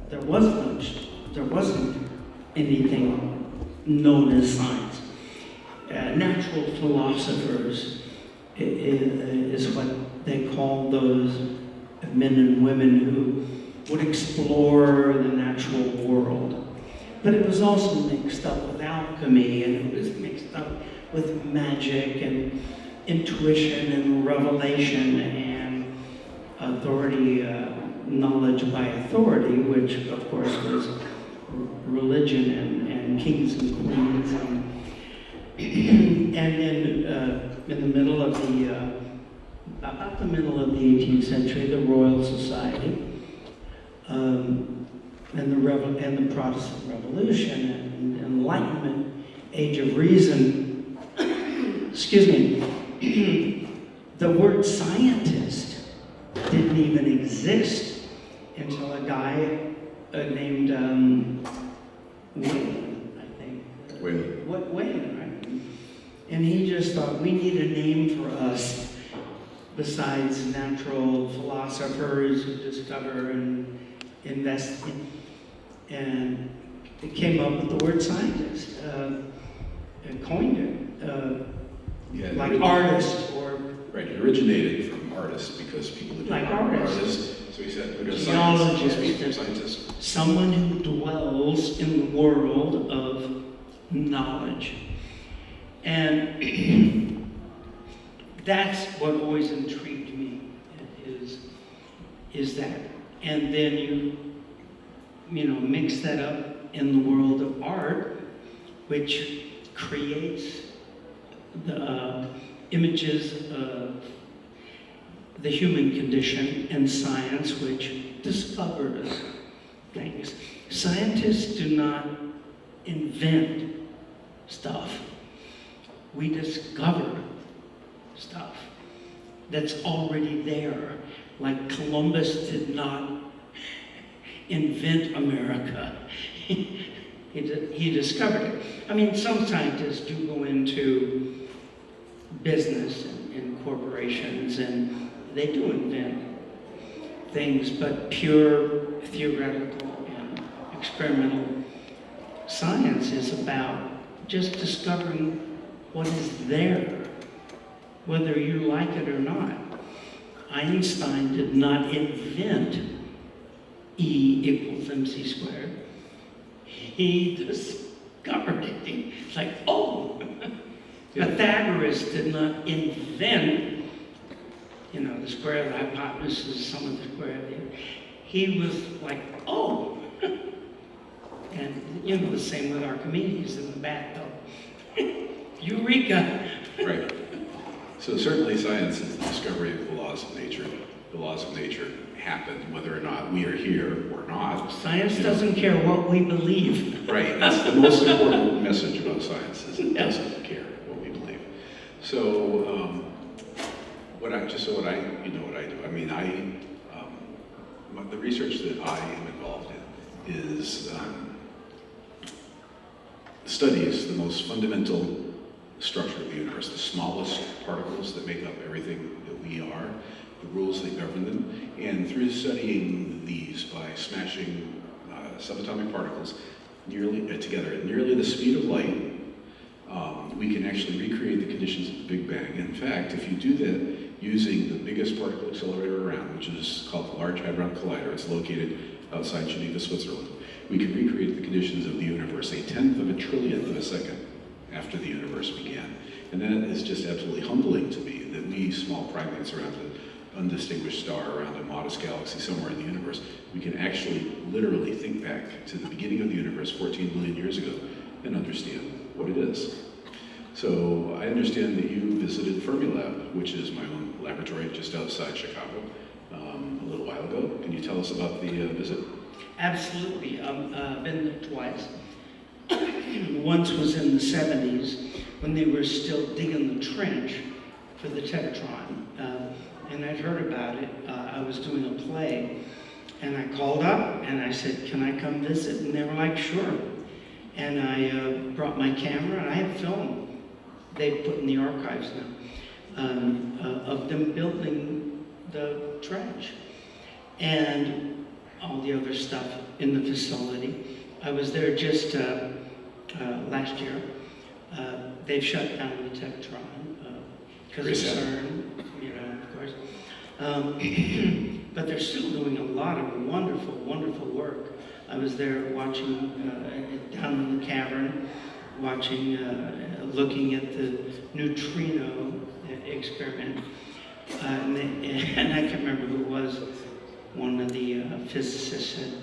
there wasn't anything known as science. Natural philosophers is what they call those men and women who would explore the natural world. But it was also mixed up with alchemy, and it was mixed up with magic and intuition and revelation and authority, knowledge by authority, which of course was religion and kings and queens. And then in the middle of about the middle of the 18th century, the Royal Society, and the Protestant Revolution and Enlightenment, Age of Reason. Excuse me. The word scientist didn't even exist until a guy named Wayne, I think. Wayne, right? And he just thought, we need a name for us besides natural philosophers who discover and invest in. And it came up with the word scientist, and coined it, like artist or... Right, it originated from artists because people who like are artists. So he said, Geologist, scientist. Someone who dwells in the world of knowledge. And that's what always intrigued me, is that. And then you know, mix that up in the world of art, which creates the images of the human condition, and science, which discovers things. Scientists do not invent stuff. We discover stuff that's already there. Like Columbus did not invent America. He discovered it. I mean, some scientists do go into business and corporations, and they do invent things, but pure theoretical and experimental science is about just discovering what is there, whether you like it or not. Einstein did not invent E equals mc squared. He discovered it. It's like, oh! Pythagoras did not invent, you know, the square of the hypotenuse is the sum of the square of the... He was like, oh! And, you know, the same with Archimedes in the bathtub. Eureka! Right. So certainly science is the discovery of the laws of nature. The laws of nature happen whether or not we are here or not. Science doesn't care what we believe. Right. That's the most important message about science, is it doesn't care what we believe. So, what I do. I mean, the research that I am involved in is studies the most fundamental structure of the universe, the smallest particles that make up everything that we are, the rules that govern them, and through studying these by smashing subatomic particles together at nearly the speed of light, we can actually recreate the conditions of the Big Bang. In fact, if you do that using the biggest particle accelerator around, which is called the Large Hadron Collider, it's located outside Geneva, Switzerland, we can recreate the conditions of the universe 1/10 of a trillionth of a second after the universe began. And that is just absolutely humbling to me, that we small primates around an undistinguished star, around a modest galaxy somewhere in the universe, we can actually literally think back to the beginning of the universe 14 billion years ago and understand what it is. So I understand that you visited Fermilab, which is my own laboratory just outside Chicago, a little while ago. Can you tell us about the visit? Absolutely. I've been there twice. Once was in the 70s when they were still digging the trench for the Tetatron. And I'd heard about it. I was doing a play, and I called up and I said, can I come visit? And they were like, sure. And I brought my camera, and I have film they put in the archives now of them building the trench. And all the other stuff in the facility. I was there just last year. They've shut down the Tektron because of CERN, of course. But they're still doing a lot of wonderful, wonderful work. I was there watching, down in the cavern, watching, looking at the neutrino experiment. And I can't remember who it was, one of the physicists said,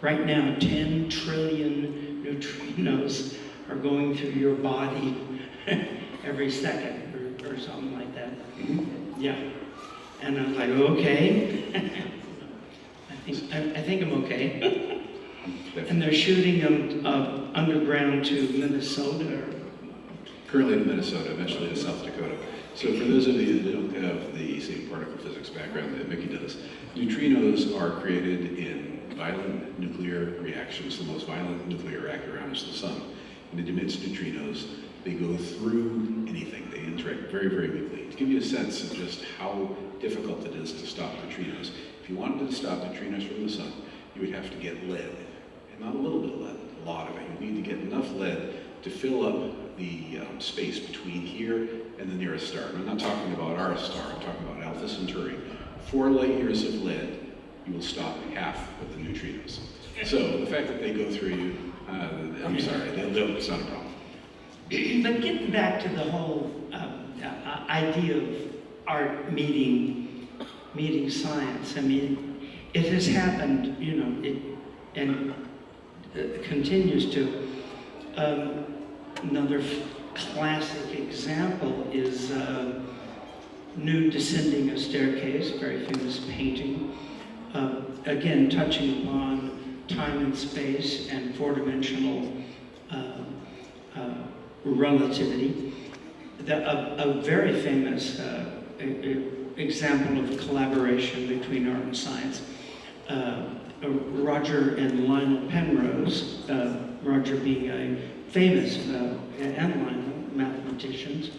right now 10 trillion neutrinos are going through your body every second or something like that. Yeah. And I was like, okay. I think I'm okay. And they're shooting them underground to Minnesota. Currently to Minnesota, eventually to South Dakota. So for those of you that don't have the same particle physics background that Micky does, neutrinos are created in violent nuclear reactions. The most violent nuclear reactor around is the sun. And it emits neutrinos. They go through anything. They interact very, very weakly. To give you a sense of just how difficult it is to stop neutrinos, if you wanted to stop neutrinos from the sun, you would have to get lead. And not a little bit of lead, a lot of it. You need to get enough lead to fill up the space between here and the nearest star. And I'm not talking about our star, I'm talking about Alpha Centauri. 4 light years of lead, you will stop half of the neutrinos. So the fact that they go through you, I'm sorry, it's not a problem. But getting back to the whole idea of art meeting science, I mean, it has happened, and it continues to. Another classic example is Nude Descending a Staircase, very famous painting. Again, touching upon time and space and four-dimensional relativity. A very famous example of collaboration between art and science. Roger and Lionel Penrose, Roger being a famous and Lionel mathematicians,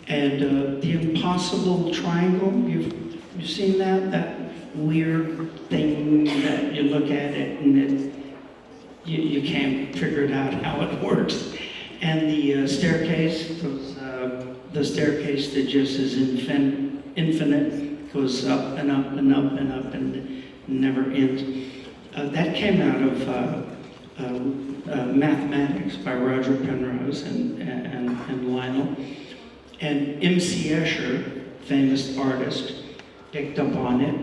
and the impossible triangle. You've seen that weird thing that you look at it and you can't figure it out how it works. And the staircase, the staircase that just is infinite, goes up and up and up and up and never ends. That came out of mathematics by Roger Penrose and Lionel. And M.C. Escher, famous artist, picked up on it,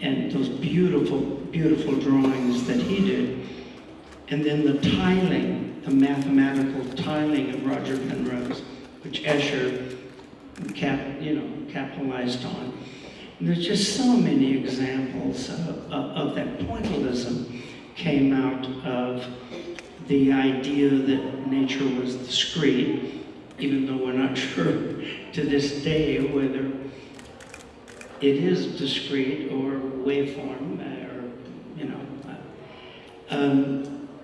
and those beautiful, beautiful drawings that he did. And then the tiling, the mathematical tiling of Roger Penrose, which Escher capitalized on. And there's just so many examples of that. Pointillism came out of the idea that nature was discrete, even though we're not sure to this day whether it is discrete or waveform,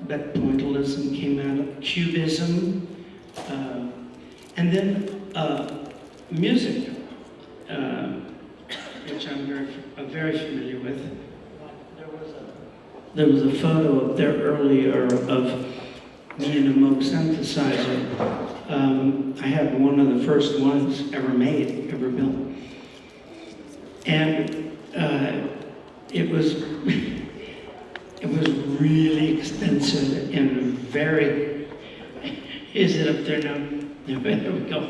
but pointillism came out of cubism, and then music, which I'm very familiar with. There was a photo up there earlier of me in a Moog synthesizer. I had one of the first ones ever made, ever built. And it was really expensive and very, is it up there now? Yeah, there we go.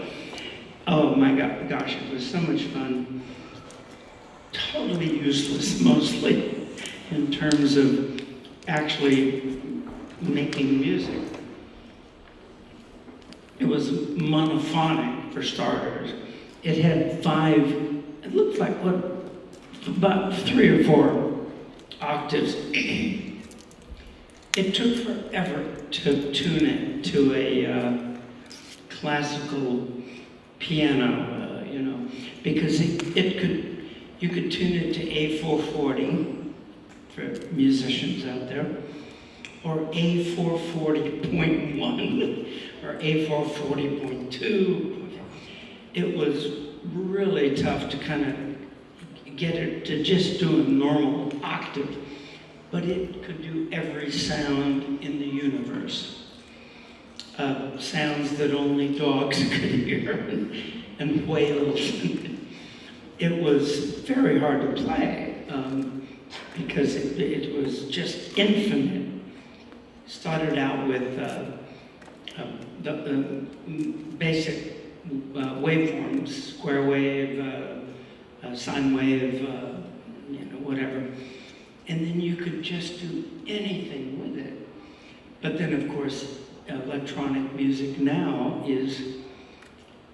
Oh my gosh, it was so much fun. Totally useless mostly in terms of actually making music. It was monophonic for starters. It had it looked like about 3 or 4 octaves. It took forever to tune it to a classical piano, because you could tune it to A440 for musicians out there, or A440.1 or A440.2. It was really tough to kind of get it to just do a normal octave, but it could do every sound in the universe. Sounds that only dogs could hear, and whales. It was very hard to play because it was just infinite. Started out with the basic waveforms, square wave, sine wave, whatever. And then you could just do anything with it. But then, of course, electronic music now is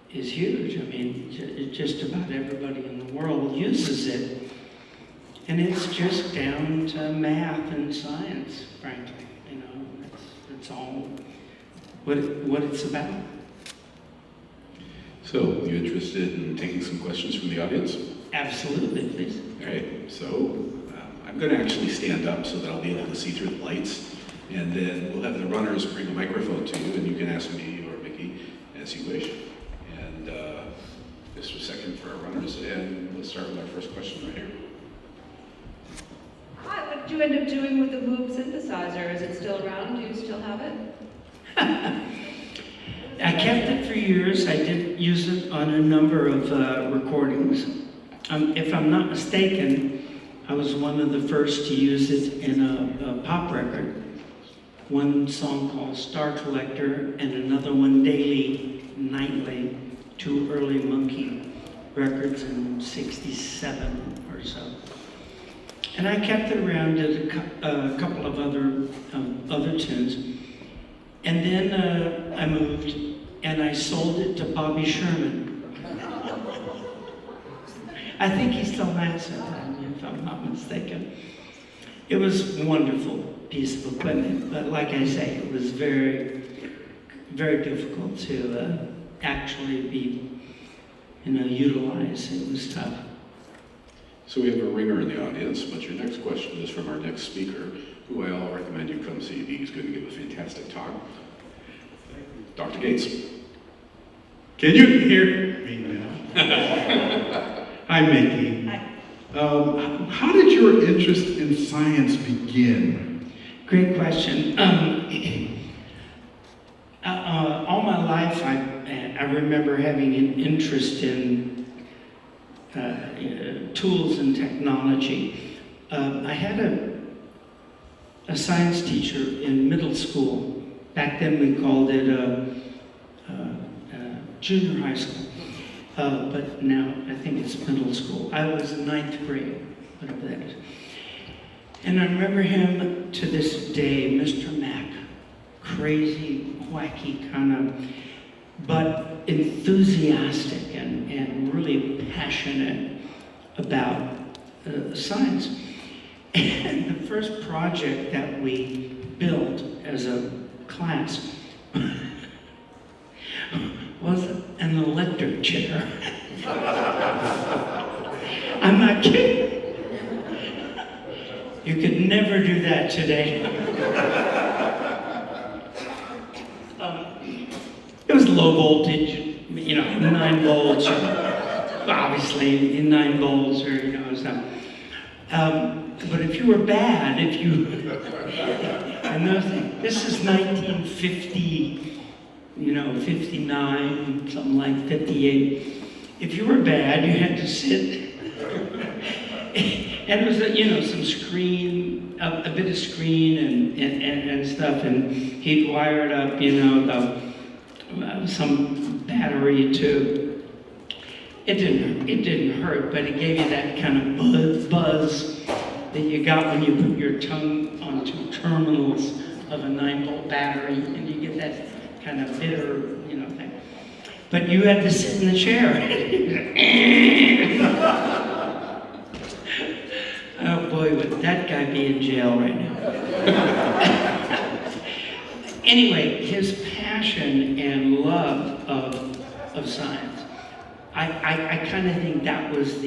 huge. I mean, just about everybody in the world uses it. And it's just down to math and science, frankly. That's all what it's about. So, you interested in taking some questions from the audience? Absolutely, please. All right, so I'm going to actually stand up so that I'll be able to see through the lights. And then we'll have the runners bring a microphone to you, and you can ask me or Mickey as you wish. And just a second for our runners, and let's start with our first question right here. Hi, what did you end up doing with the Moog synthesizer? Is it still around? Do you still have it? I kept it for years. I did use it on a number of recordings. If I'm not mistaken, I was one of the first to use it in a pop record. One song called Star Collector and another one, Daily, Nightly, two early Monkee records in '67 or so. And I kept it around, did a couple of other tunes. And then I moved and I sold it to Bobby Sherman. I think he still has it, if I'm not mistaken. It was a wonderful piece of equipment, but like I say, it was very, very difficult to actually be, utilized. It was tough. So we have a ringer in the audience, but your next question is from our next speaker, who I'll recommend you come see. He's going to give a fantastic talk. Dr. Gates. Can you hear me now? Hi, Mickey. Hi. How did your interest in science begin? Great question. All my life, I remember having an interest in tools and technology. I had a science teacher in middle school. Back then we called it junior high school, but now I think it's middle school. I was in 9th grade, whatever that is. And I remember him to this day, Mr. Mack, crazy, wacky kind of, but enthusiastic and really passionate about science. And the first project that we built as a class was an electric chair. I'm not kidding. You could never do that today. It was low voltage, 9 volts, obviously in 9 volts or stuff. But if you were bad, and those things, this is 1950, 59, something like 58. If you were bad, you had to sit. And it was, some screen, a bit of screen and stuff, and he'd wire it up, some battery to. It didn't hurt, but it gave you that kind of buzz that you got when you put your tongue onto terminals of a 9-volt battery, and you get that kind of bitter, thing. But you had to sit in the chair. Oh boy, would that guy be in jail right now. Anyway, his passion and love of science, I kind of think that was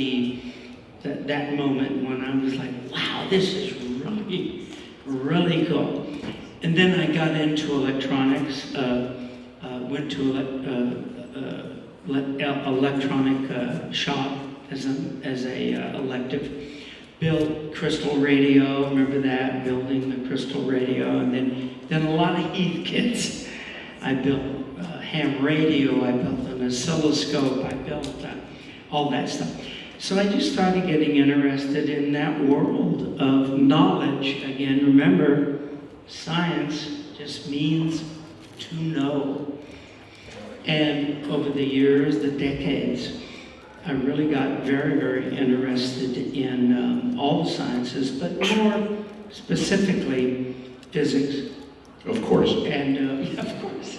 that moment when I was like, wow, this is really, really cool. And then I got into electronics, went to electronic shop as a elective. Built crystal radio, remember that? Building the crystal radio, and then a lot of Heath kits. I built ham radio, I built an oscilloscope, I built all that stuff. So I just started getting interested in that world of knowledge. Again, remember, science just means to know. And over the years, the decades, I really got very, very interested in all the sciences, but more specifically physics. Of course. And yeah, of course.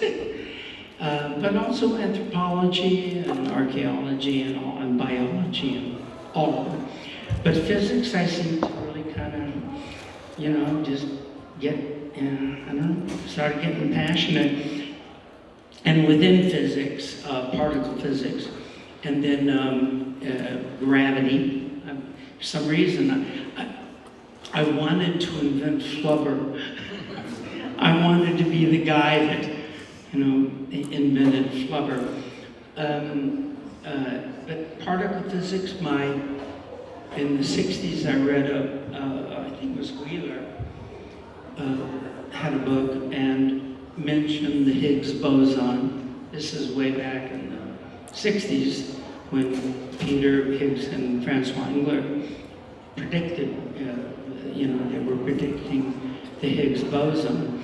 But also anthropology and archaeology and biology and all of them. But physics, I seem to really kind of, just get, I don't know, started getting passionate. And within physics, particle physics, and then gravity. For some reason, I wanted to invent flubber. I wanted to be the guy that, invented flubber. But particle physics, in the 60s, I read I think it was Wheeler, had a book and mentioned the Higgs boson. This is way back in the 60s when Peter Higgs and Francois Engler predicted, they were predicting the Higgs boson.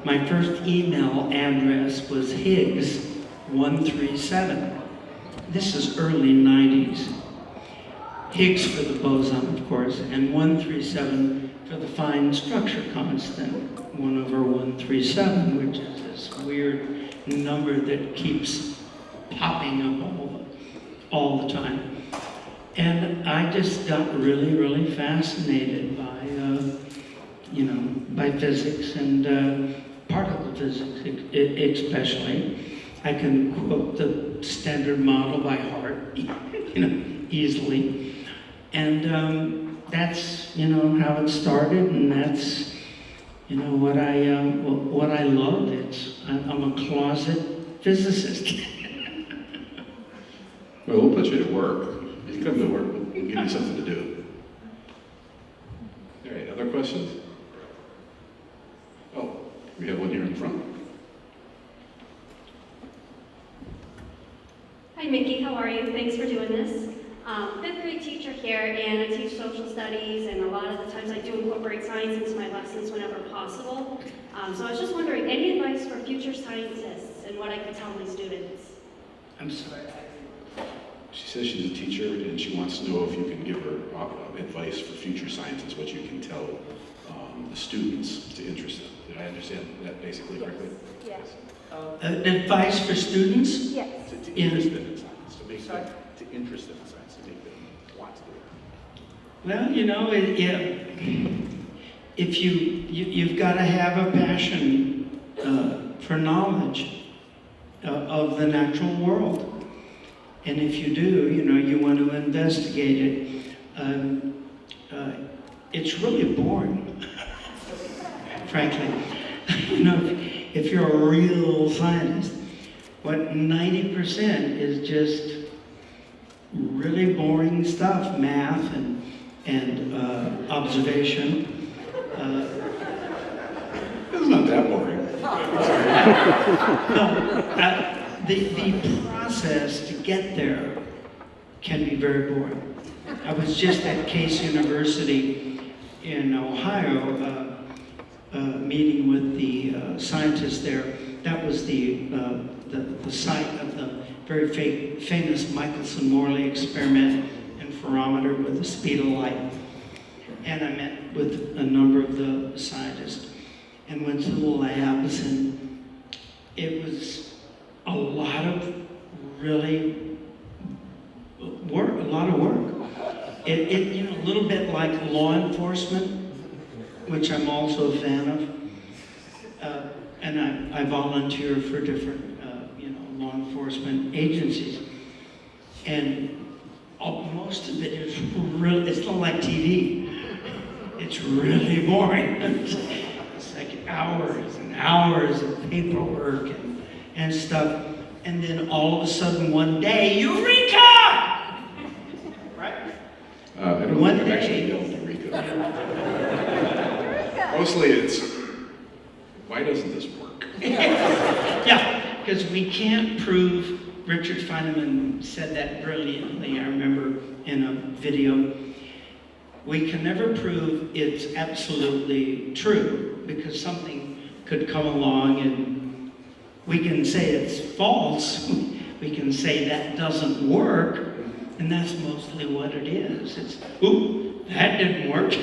My first email address was Higgs 137. This is early 90s. Higgs for the boson, of course, and 137 for the fine structure constant, 1/137, which is this weird number that keeps popping up all the time. And I just got really, really fascinated by physics and particle physics, especially. I can quote the Standard Model by heart, easily. And that's, how it started, and that's, what I love. I'm a closet physicist. Well, we'll put you to work. If you come to work, we'll give you something to do. All right, other questions? Oh, we have one here in the front. Hi, Mickey. How are you? Thanks for doing this. Fifth grade teacher here, and I teach social studies, and a lot of the times I do incorporate science into my lessons whenever possible. So I was just wondering, any advice for future scientists and what I could tell my students? I'm sorry. She says she's a teacher and she wants to know if you can give her advice for future scientists, what you can tell the students to interest them. Did I understand that basically correctly? Yes. Advice for students? Yes. To interest them in science, to make them to interest them in science, to make them want to do it. Well, if you've got to have a passion for knowledge of the natural world. And if you do, you want to investigate it. It's really boring, frankly. If you're a real scientist, what 90% is just really boring stuff, math and observation. It's not that boring. The process to get there can be very boring. I was just at Case University in Ohio meeting with the scientists there. That was the site of the very famous Michelson-Morley experiment interferometer with the speed of light. And I met with a number of the scientists and went to the labs, and it was a lot of really work, a lot of work. A little bit like law enforcement, which I'm also a fan of. And I volunteer for different, law enforcement agencies. And most of it is really, it's not like TV. It's really boring. It's like hours and hours of paperwork and stuff. And then all of a sudden one day, eureka! one I've actually day, yelled Eureka. Mostly it's, why doesn't this work? yeah, because we can't prove, Richard Feynman said that brilliantly, I remember in a video, we can never prove it's absolutely true, because something could come along and we can say it's false, we can say that doesn't work, and that's mostly what it is. It's, oop, that didn't work.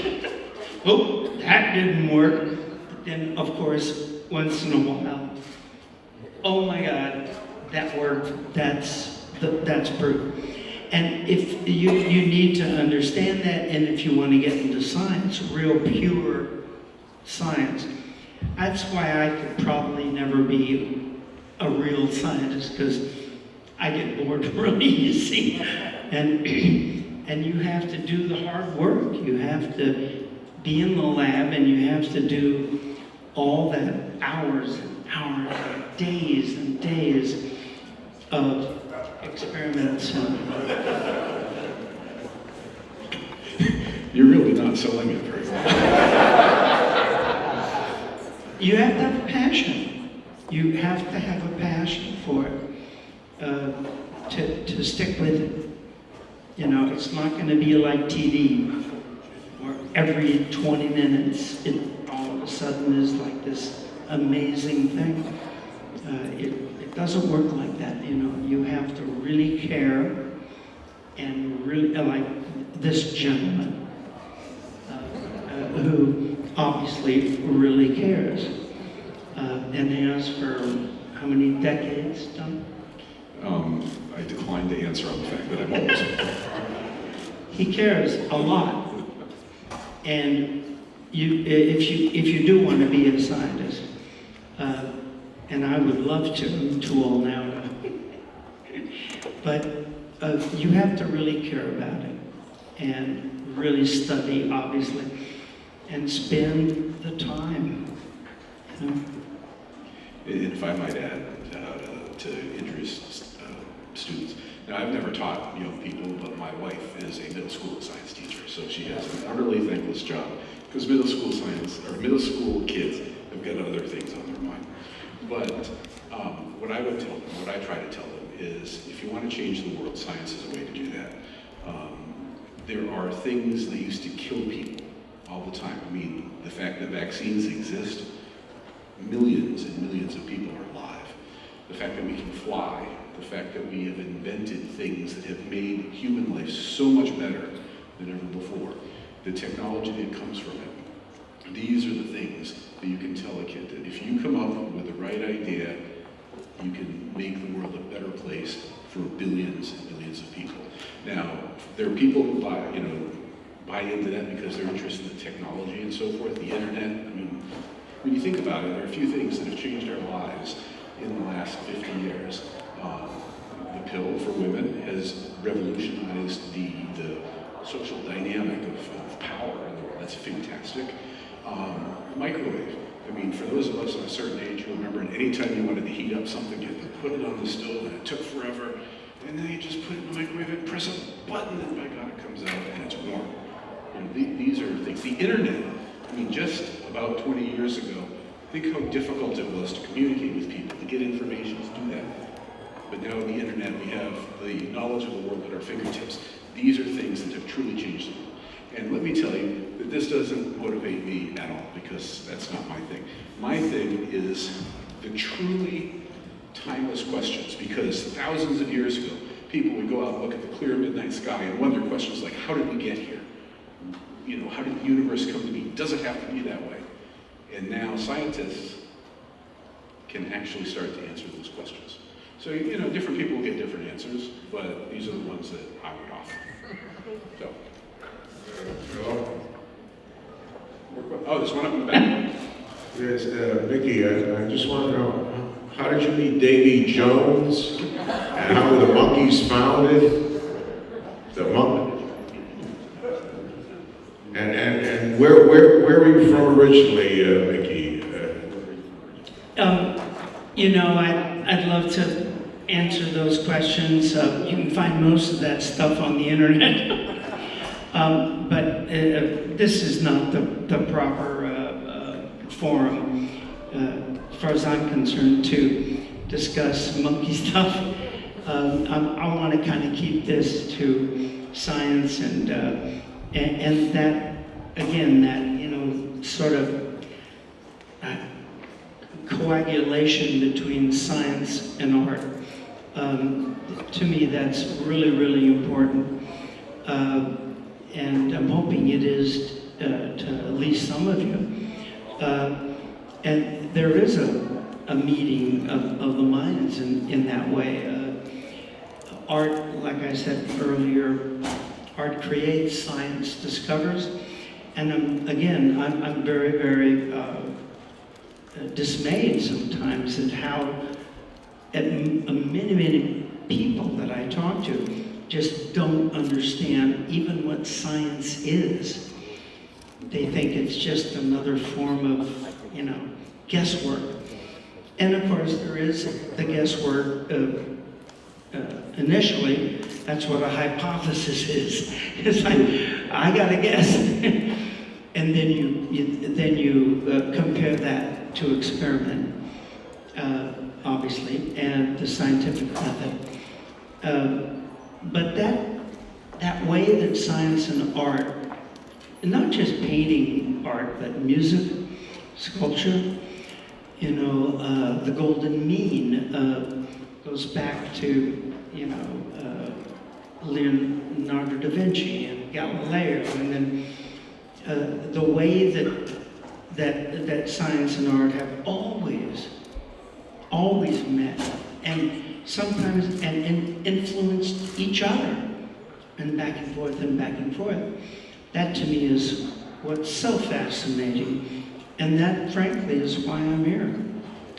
Oop, that didn't work. But then, of course, once in a while, oh my God, that worked. That's proof. And if you need to understand that, and if you want to get into science, real pure science, that's why I could probably never be a real scientist, because I get bored really easy. And you have to do the hard work. You have to be in the lab, and you have to do all that hours and hours, and days of experiments. You're really not selling it very well. You have to have a passion. You have to have a passion for it, to stick with it. You know, it's not going to be like TV, where every 20 minutes it all of a sudden is like this amazing thing. It doesn't work like that. You know, you have to really care, and really like this gentleman, who obviously really cares, and has for how many decades, Don? I decline to answer on the fact that I'm old. He cares a lot, and if you do want to be a scientist, and I would love to, I'm too old now, but you have to really care about it, and really study, obviously, and spend the time. You know? And if I might add, to interest students. Now, I've never taught young people, but my wife is a middle school science teacher, so she has an utterly thankless job, because middle school science, or middle school kids, have got other things on their mind. But what I would tell them, what I try to tell them is, if you want to change the world, science is a way to do that. There are things that used to kill people all the time. I mean, the fact that vaccines exist, millions and millions of people are alive. The fact that we can fly, the fact that we have invented things that have made human life so much better than ever before, the technology that comes from it. These are the things that you can tell a kid that if you come up with the right idea, you can make the world a better place for billions and billions of people. Now, there are people who buy into that because they're interested in the technology and so forth, the internet. I mean, when you think about it, there are a few things that have changed our lives in the last 50 years. The pill for women has revolutionized the social dynamic of power in the world. That's fantastic. The microwave. I mean, for those of us of a certain age who remember, anytime you wanted to heat up something, you had to put it on the stove, and it took forever. And then you just put it in the microwave and press a button, and by God, it comes out and it's warm. These are things. The internet. I mean, just about 20 years ago, think how difficult it was to communicate with people, to get information, to do that. But now on the internet, we have the knowledge of the world at our fingertips. These are things that have truly changed the world. And let me tell you that this doesn't motivate me at all, because that's not my thing. My thing is the truly timeless questions, because thousands of years ago, people would go out and look at the clear midnight sky and wonder questions like, how did we get here? You know, how did the universe come to be? Does it have to be that way? And now scientists can actually start to answer those questions. So, you know, different people get different answers, but these are the ones that I would offer. So. Oh, there's one up in the back. Yes, Mickey, I just want to know, how did you meet Davy Jones? And how were the Monkees founded? And where were you from originally, Mickey? You know, I'd love to answer those questions. You can find most of that stuff on the internet. But this is not the proper forum, as far as I'm concerned, to discuss monkey stuff. I want to kind of keep this to science and that, again, that, sort of coagulation between science and art. To me, that's really, really important. And I'm hoping it is to at least some of you. And there is a meeting of the minds in that way. Art, like I said earlier, art creates, science discovers. And I'm very, very dismayed sometimes at how many people that I talk to just don't understand even what science is. They think it's just another form of, guesswork. And of course, there is the guesswork initially. That's what a hypothesis is. It's like, I gotta guess. And then you compare that to experiment, obviously, and the scientific method. But that way that science and art, and not just painting art, but music, sculpture, the golden mean goes back to, Leonardo da Vinci and Galileo, and then the way that science and art have always met, and sometimes and influenced each other, and back and forth and back and forth. That to me is what's so fascinating, and that frankly is why I'm here.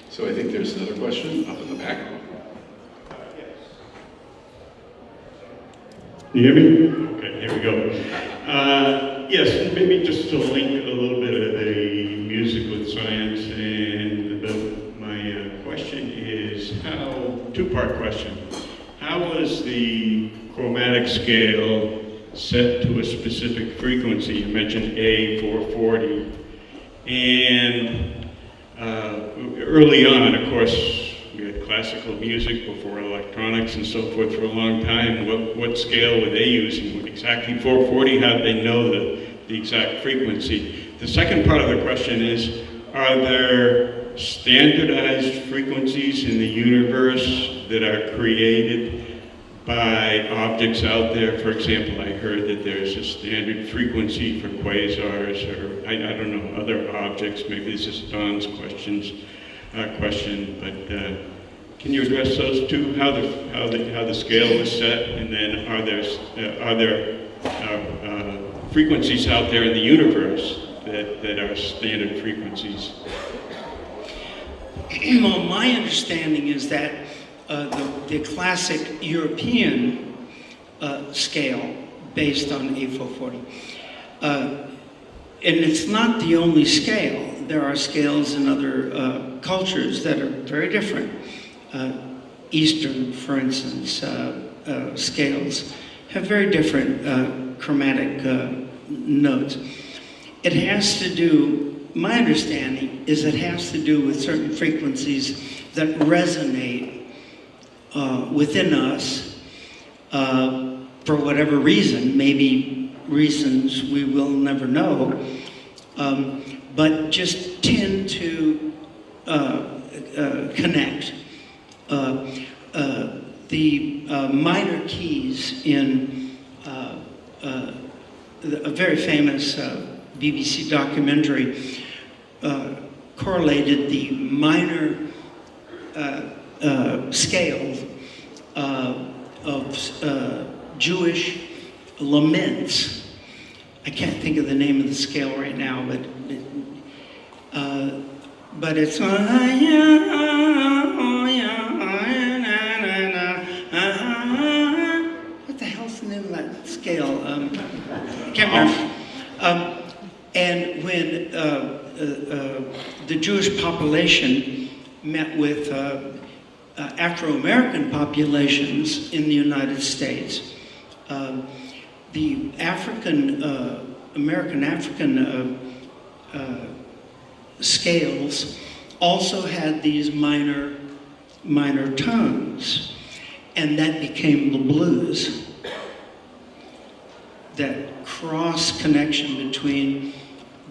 So I think there's another question up in the back. Can you hear me? Okay, here we go. Yes, maybe just to link a little bit of the music with science, and my question is two-part question. How was the chromatic scale set to a specific frequency? You mentioned A440. And early on, of course, we had classical music before electronics and so forth for a long time. What scale were they using? Exactly 440? How did they know the exact frequency? The second part of the question is, are there standardized frequencies in the universe that are created by objects out there? For example, I heard that there's a standard frequency for quasars, or I don't know, other objects. Maybe this is Don's question, but can you address those two? How the scale was set, and then are there frequencies out there in the universe that are standard frequencies? Well, my understanding is that the classic European scale based on A440, and it's not the only scale. There are scales in other cultures that are very different. Eastern, for instance, scales have very different chromatic notes. It has to do, my understanding is it has to do with certain frequencies that resonate within us for whatever reason, maybe reasons we will never know, but just tend to connect. The minor keys in a very famous BBC documentary correlated the minor scales of Jewish laments. I can't think of the name of the scale right now, but it's what the hell's the name of that scale? I can't remember. And when the Jewish population met with Afro-American populations in the United States, the African, American African scales also had these minor tones, and that became the blues. That cross connection between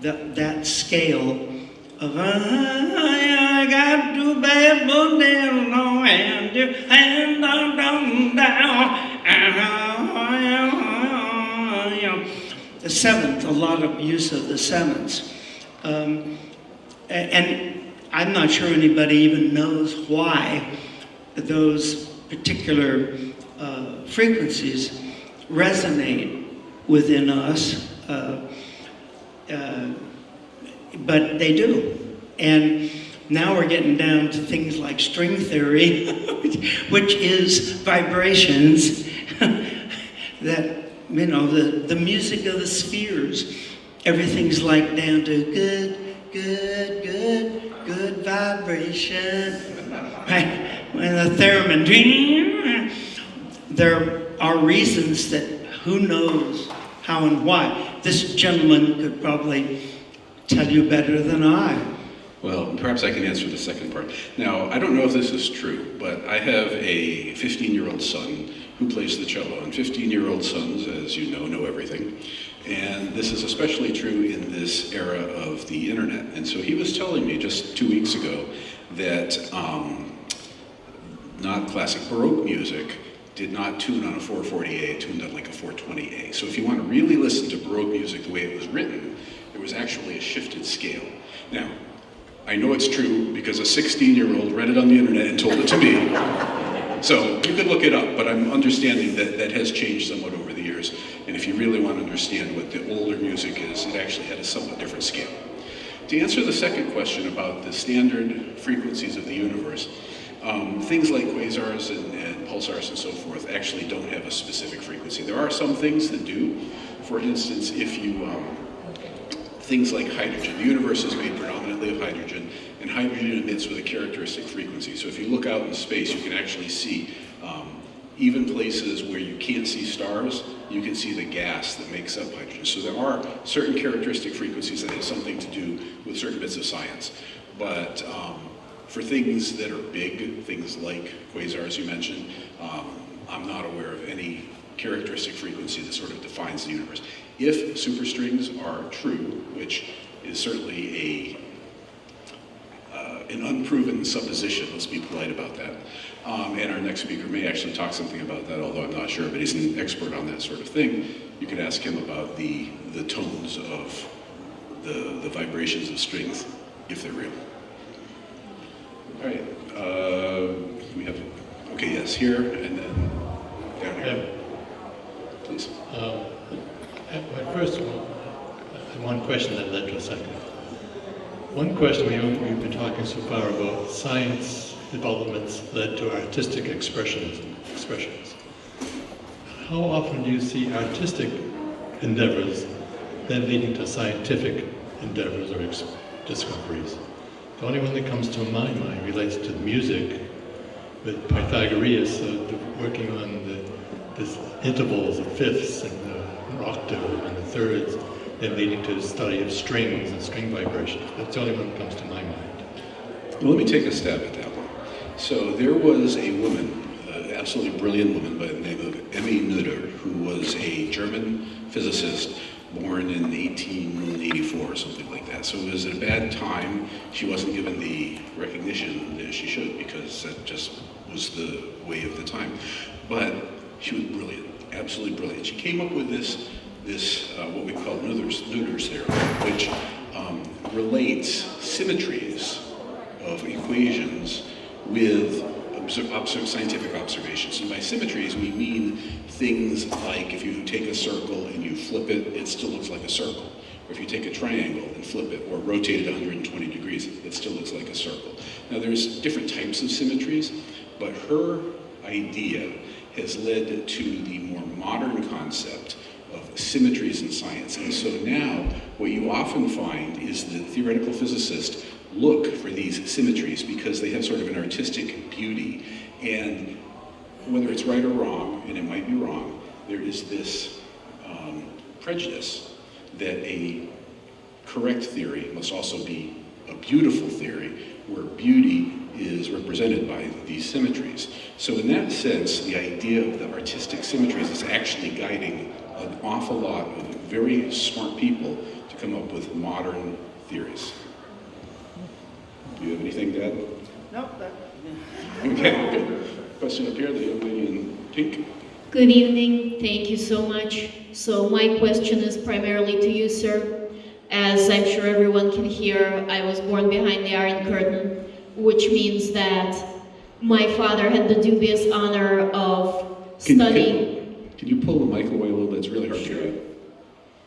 that scale of I got to bad book down low and down. The seventh, a lot of use of the sevenths. And I'm not sure anybody even knows why those particular frequencies resonate within us, but they do. And now we're getting down to things like string theory, which is vibrations that, you know, the music of the spheres. Everything's like down to good vibration. Right? When the theremin, there are reasons that who knows how and why. This gentleman could probably tell you better than I. Well, perhaps I can answer the second part. Now, I don't know if this is true, but I have a 15-year-old son who plays the cello, and 15-year-old sons, as you know everything. And this is especially true in this era of the internet. And so he was telling me just 2 weeks ago that not classic Baroque music did not tune on a 440A, it tuned on like a 420A. So if you want to really listen to Baroque music the way it was written, there was actually a shifted scale. Now, I know it's true because a 16-year-old read it on the internet and told it to me. So you could look it up, but I'm understanding that that has changed somewhat over the years. And if you really want to understand what the older music is, it actually had a somewhat different scale. To answer the second question about the standard frequencies of the universe, things like quasars and pulsars and so forth actually don't have a specific frequency. There are some things that do. For instance, if you, things like hydrogen. The universe is made predominantly of hydrogen, and hydrogen emits with a characteristic frequency. So if you look out in space, you can actually see, even places where you can't see stars, you can see the gas that makes up hydrogen. So there are certain characteristic frequencies that have something to do with certain bits of science. But for things that are big, things like quasars you mentioned, I'm not aware of any characteristic frequency that sort of defines the universe. If superstrings are true, which is certainly an unproven supposition, let's be polite about that, and our next speaker may actually talk something about that, although I'm not sure, but he's an expert on that sort of thing. You could ask him about the tones of the vibrations of strings, if they're real. All right, we have, okay, yes, here, and then down here. Please. First, one question that led to a second. One question, we've been talking so far about science developments led to artistic expressions. How often do you see artistic endeavors then leading to scientific endeavors or discoveries? The only one that comes to my mind relates to music, with Pythagoras working on this intervals of fifths and the octave and the thirds, then leading to the study of strings and string vibrations. That's the only one that comes to my mind. Well, let me take a stab at that one. So there was a woman, an absolutely brilliant woman by the name of Emmy Noether, who was a German physicist born in 1884 or something like that. So it was at a bad time. She wasn't given the recognition that she should, because that just was the way of the time. But she was brilliant, absolutely brilliant. She came up with this what we call Noether's theorem, which relates symmetries of equations with scientific observations. And by symmetries, we mean things like if you take a circle and you flip it, it still looks like a circle. Or if you take a triangle and flip it or rotate it 120 degrees, it still looks like a circle. Now there's different types of symmetries, but her idea has led to the more modern concept of symmetries in science. And so now what you often find is that theoretical physicists look for these symmetries because they have sort of an artistic beauty. And whether it's right or wrong, and it might be wrong, there is this prejudice that a correct theory must also be a beautiful theory, where beauty is represented by these symmetries. So in that sense, the idea of the artistic symmetries is actually guiding an awful lot of very smart people to come up with modern theories. Do you have anything to add? No, Okay, good. Question up here, the young lady in pink. Good evening, thank you so much. So my question is primarily to you, sir. As I'm sure everyone can hear, I was born behind the Iron Curtain, which means that my father had the dubious honor of studying. Can you pull the mic away a little bit? It's really hard to hear you.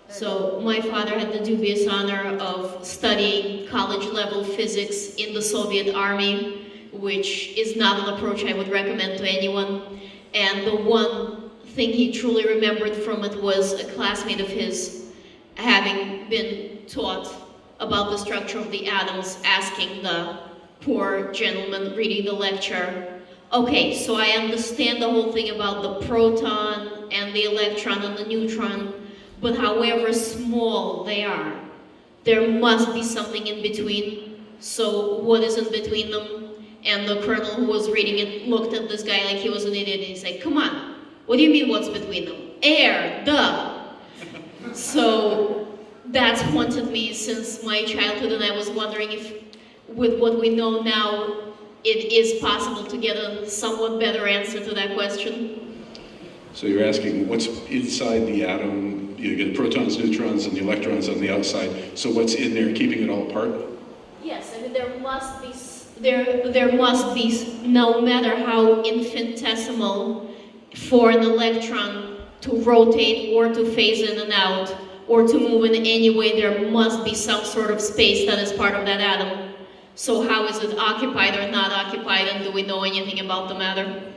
So my father had the dubious honor of studying college-level physics in the Soviet Army, which is not an approach I would recommend to anyone. And the one thing he truly remembered from it was a classmate of his having been taught about the structure of the atoms, asking the poor gentleman reading the lecture, okay, so I understand the whole thing about the proton and the electron and the neutron, but however small they are, there must be something in between. So what is in between them? And the colonel who was reading it looked at this guy like he was an idiot, and he said, come on, what do you mean what's between them? Air, duh. So that's haunted me since my childhood, and I was wondering if, with what we know now, it is possible to get a somewhat better answer to that question. So you're asking what's inside the atom? You get protons, neutrons, and the electrons on the outside. So what's in there keeping it all apart? Yes, I mean there must be, no matter how infinitesimal, for an electron to rotate or to phase in and out or to move in any way, there must be some sort of space that is part of that atom. So how is it occupied or not occupied, and do we know anything about the matter?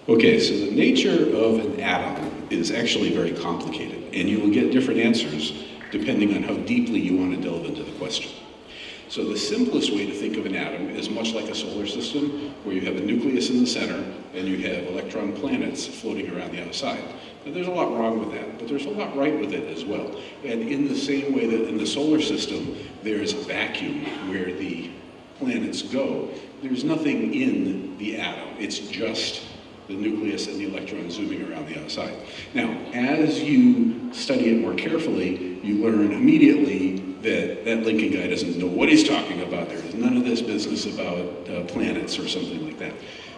Okay, so the nature of an atom is actually very complicated, and you will get different answers depending on how deeply you want to delve into the question. So the simplest way to think of an atom is much like a solar system, where you have a nucleus in the center and you have electron planets floating around the outside. Now, there's a lot wrong with that, but there's a lot right with it as well. And in the same way that in the solar system, there's a vacuum where the planets go, there's nothing in the atom. It's just the nucleus and the electrons zooming around the outside. Now, as you study it more carefully, you learn immediately that that Lincoln guy doesn't know what he's talking about. There's none of this business about planets or something like that.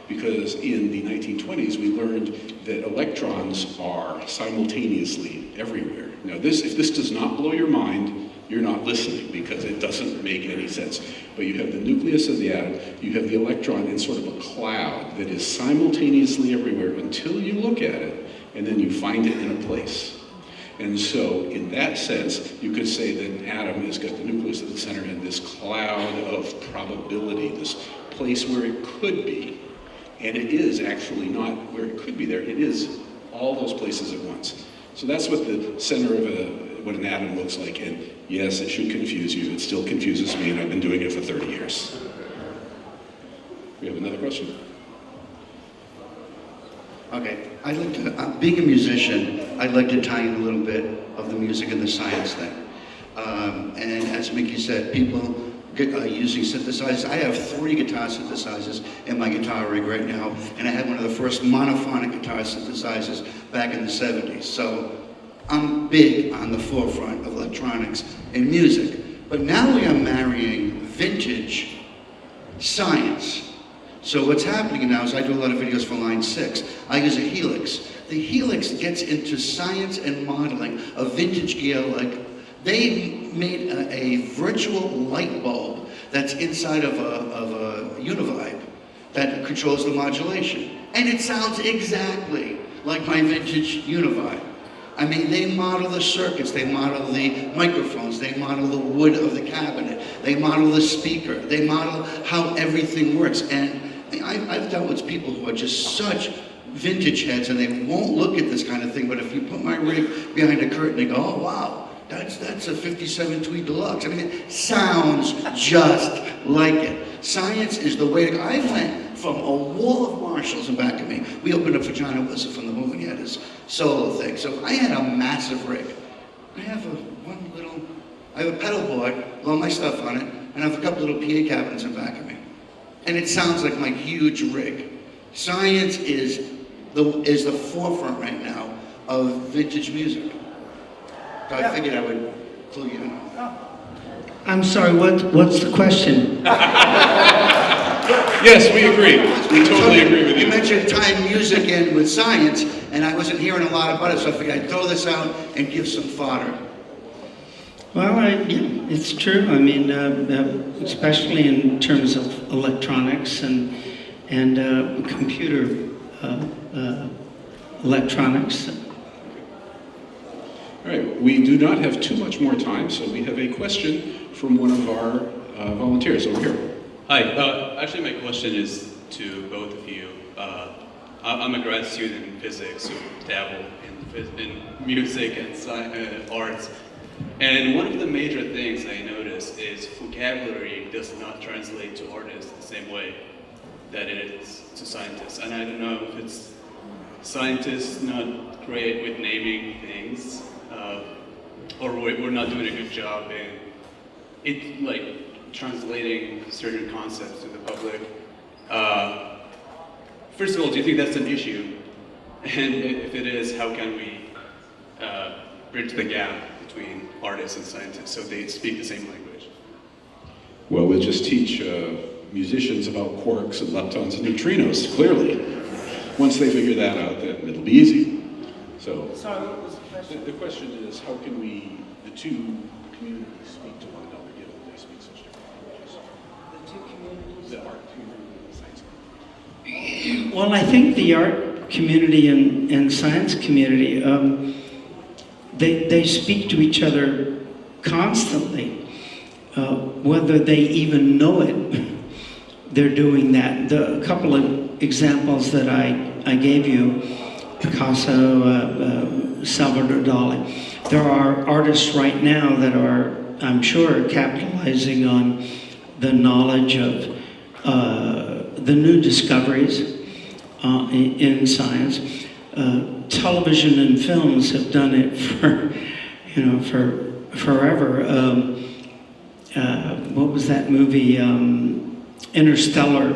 Because in the 1920s, we learned that electrons are simultaneously everywhere. Now, if this does not blow your mind, you're not listening, because it doesn't make any sense. But you have the nucleus of the atom, you have the electron in sort of a cloud that is simultaneously everywhere until you look at it, and then you find it in a place. And so, in that sense, you could say that an atom has got the nucleus at the center and this cloud of probability, this place where it could be. And it is actually not where it could be there, it is all those places at once. So that's what the center of what an atom looks like. And yes, it should confuse you. It still confuses me, and I've been doing it for 30 years. We have another question. Okay, I'd like to, being a musician, I'd like to tie in a little bit of the music and the science thing. And as Micky said, people using synthesizers. I have 3 guitar synthesizers in my guitar rig right now, and I had one of the first monophonic guitar synthesizers back in the 70s. So I'm big on the forefront of electronics in music. But now we are marrying vintage science. So what's happening now is I do a lot of videos for Line 6. I use a Helix. The Helix gets into science and modeling of vintage gear. Like, they made a virtual light bulb that's inside of a Univibe that controls the modulation. And it sounds exactly like my vintage Univibe. I mean, they model the circuits, they model the microphones, they model the wood of the cabinet, they model the speaker, they model how everything works. And I've dealt with people who are just such vintage heads, and they won't look at this kind of thing, but if you put my rig behind a curtain, they go, oh wow, that's a 57 Tweed Deluxe. I mean, it sounds just like it. Science is the way to go. I went from a wall of Marshalls in back of me. We opened up for John Wilson from the movie. He had his solo thing. So I had a massive rig. I have I have a pedal board with all my stuff on it, and I have a couple little PA cabinets in back of me. And it sounds like my huge rig. Science is the forefront right now of vintage music. So I figured I would clue you in. I'm sorry, what's the question? Yes, we agree. We totally agree with You you. mentioned tying music in with science, and I wasn't hearing a lot about it, so I figured I'd throw this out and give some fodder. Well, yeah, it's true. I mean, especially in terms of electronics and computer electronics. All right, we do not have too much more time, so we have a question from one of our volunteers over here. Hi, actually my question is to both of you. I'm a grad student in physics who dabble in music and arts. And one of the major things I noticed is vocabulary does not translate to artists the same way that it is to scientists. And I don't know if it's scientists not great with naming things, or we're not doing a good job in translating certain concepts to the public. First of all, do you think that's an issue? And if it is, how can we bridge the gap between artists and scientists so they speak the same language? Well, we'll just teach musicians about quarks and leptons and neutrinos, clearly. Once they figure that out, then it'll be easy. So, Sorry, what was the question? the question is, how can the two communities speak to one another given they speak such different languages? The two communities? The art community and the science community. Well, I think the art community and science community, they speak to each other constantly, whether they even know it. They're doing that. A couple of examples that I gave you, Picasso, Salvador Dali. There are artists right now that are, I'm sure, capitalizing on the knowledge of the new discoveries in science. Television and films have done it for forever. What was that movie? Interstellar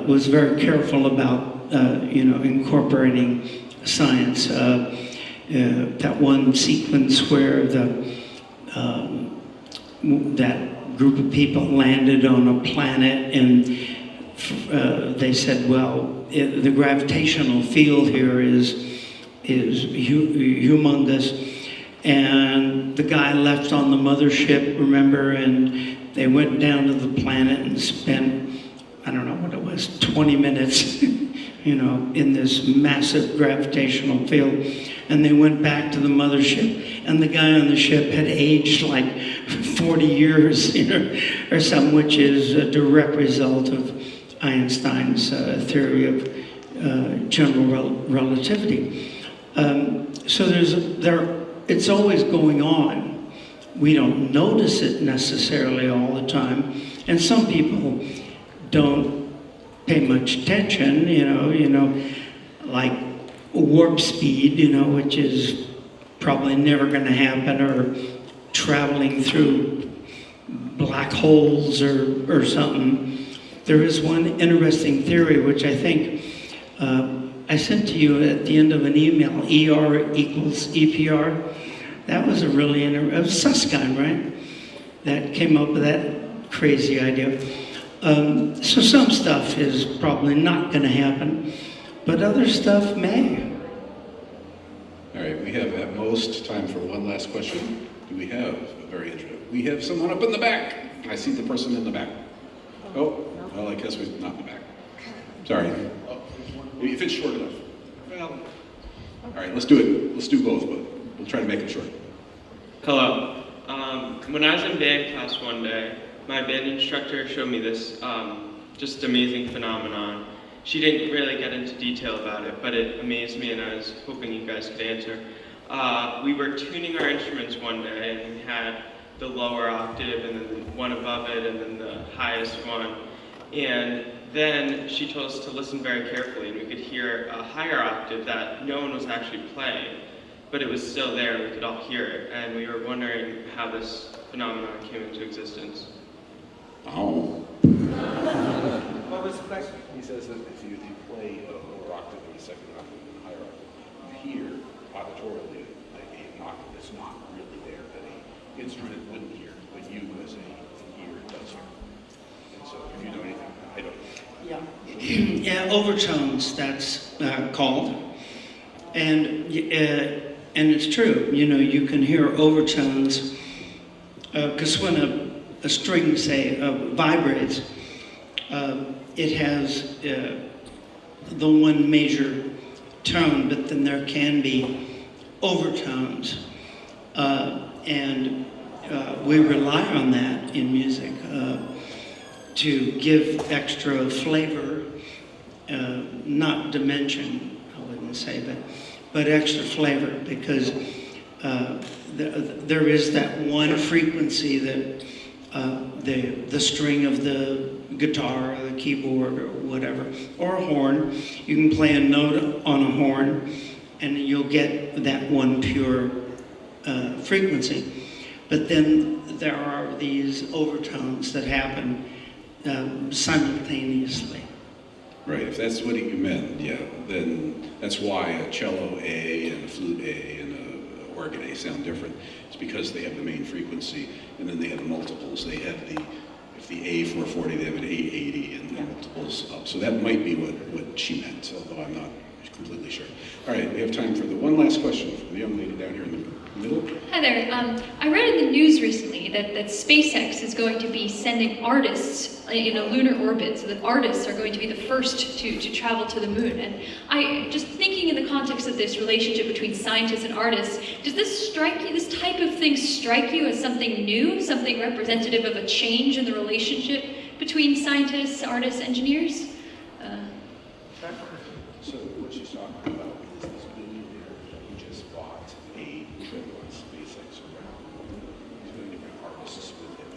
was very careful about incorporating science. That one sequence where that group of people landed on a planet and they said, well, the gravitational field here is humongous. And the guy left on the mothership, remember, and they went down to the planet and spent, I don't know what it was, 20 minutes, in this massive gravitational field. And they went back to the mothership, and the guy on the ship had aged like 40 years, or something, which is a direct result of Einstein's theory of general relativity. So it's always going on. We don't notice it necessarily all the time, and some people don't pay much attention. Like warp speed, which is probably never going to happen, or traveling through black holes or something. There is one interesting theory which I think I sent to you at the end of an email, ER equals EPR. That was a really it was Susskind, right? That came up with that crazy idea. So some stuff is probably not going to happen, but other stuff may. All right, we have at most time for one last question. Do we have we have someone up in the back. I see the person in the back. Oh, well, I guess we're not in the back. Sorry. If it's short enough. Well, all right, let's do it. Let's do both, but we'll try to make it short. Hello. When I was in band class one day, my band instructor showed me this just amazing phenomenon. She didn't really get into detail about it, but it amazed me, and I was hoping you guys could answer. We were tuning our instruments one day, and we had the lower octave, and then one above it, and then the highest one. And then she told us to listen very carefully, and we could hear a higher octave that no one was actually playing, but it was still there, and we could all hear it. And we were wondering how this phenomenon came into existence. Oh. What was the question? He says that if you play a lower octave or a second octave and a higher octave, you hear auditorially an octave that's not really there, that an instrument wouldn't hear, but you as a ear does hear. And so if you know anything, I don't know. Yeah, overtones, that's called. And it's true, you know, you can hear overtones, because when a string, say, vibrates, it has the one major tone, but then there can be overtones. And we rely on that in music to give extra flavor, not dimension, I wouldn't say, but extra flavor, because there is that one frequency that the string of the guitar or the keyboard or whatever, or a horn, you can play a note on a horn and you'll get that one pure frequency. But then there are these overtones that happen simultaneously. Right, if that's what you meant, yeah, then that's why a cello A and a flute A and a organ A sound different. It's because they have the main frequency, and then they have multiples. They have if the A440, they have an A80 and the multiples up. So that might be what she meant, although I'm not completely sure. All right, we have time for the one last question from the young lady down here in the middle. Hi there. I read in the news recently that SpaceX is going to be sending artists in a lunar orbit, so that artists are going to be the first to travel to the moon. And I just thinking in the context of this relationship between scientists and artists, does this strike you, this type of thing strike you as something new, something representative of a change in the relationship between scientists, artists, engineers? So what she's talking about is this billionaire who just bought a trip on SpaceX around the moon. He's going to bring artists with him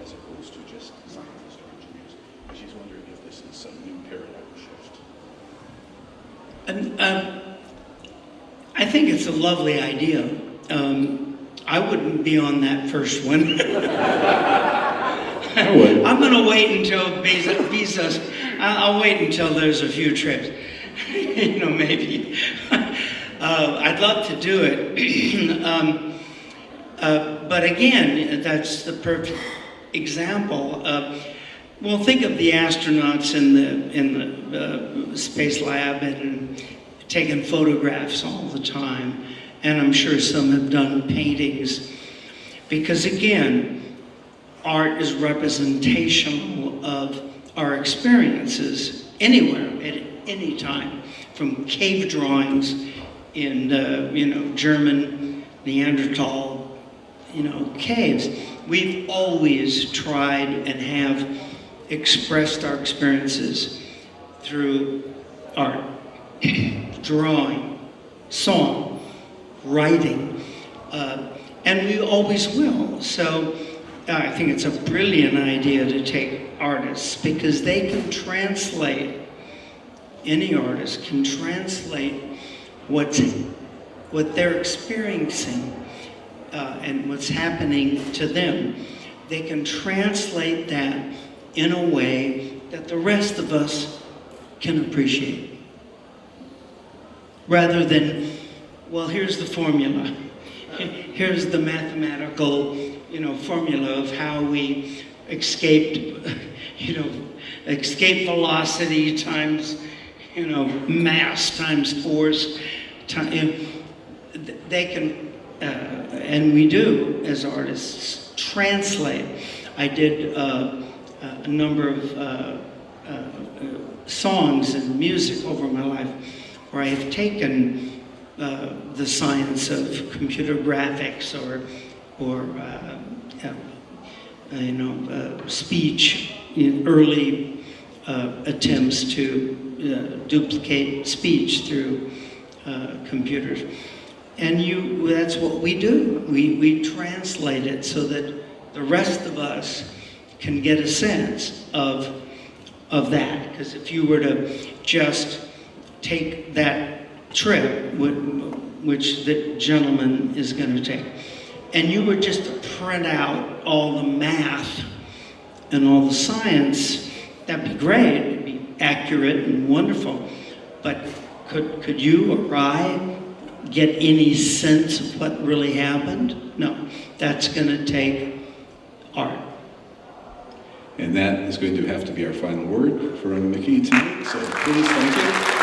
as opposed to just scientists or engineers. And she's wondering if this is some new paradigm shift. I think it's a lovely idea. I wouldn't be on that first one. I would. I'm going to wait until Bezos. I'll wait until there's a few trips. You know, maybe. I'd love to do it. But again, that's the perfect example. Well, think of the astronauts in the space lab and taking photographs all the time. And I'm sure some have done paintings. Because again, art is representational of our experiences anywhere, at any time, from cave drawings in German, Neanderthal, caves. We've always tried and have expressed our experiences through art, drawing, song, writing, and we always will. So I think it's a brilliant idea to take artists, because they can translate, any artist can translate what they're experiencing and what's happening to them. They can translate that in a way that the rest of us can appreciate. Rather than, well, here's the formula. Here's the mathematical, formula of how we escaped, escape velocity times, mass times force. They can, and we do as artists, translate. I did a number of songs and music over my life where I have taken the science of computer graphics or speech, early attempts to duplicate speech through computers. And that's what we do. We translate it so that the rest of us can get a sense of of that. Because if you were to just take that trip, which the gentleman is going to take, and you were just to print out all the math and all the science, that'd be great. It'd be accurate and wonderful. But could you or I get any sense of what really happened? No. That's going to take art. And that is going to have to be our final word for Micky tonight. So please, thank you.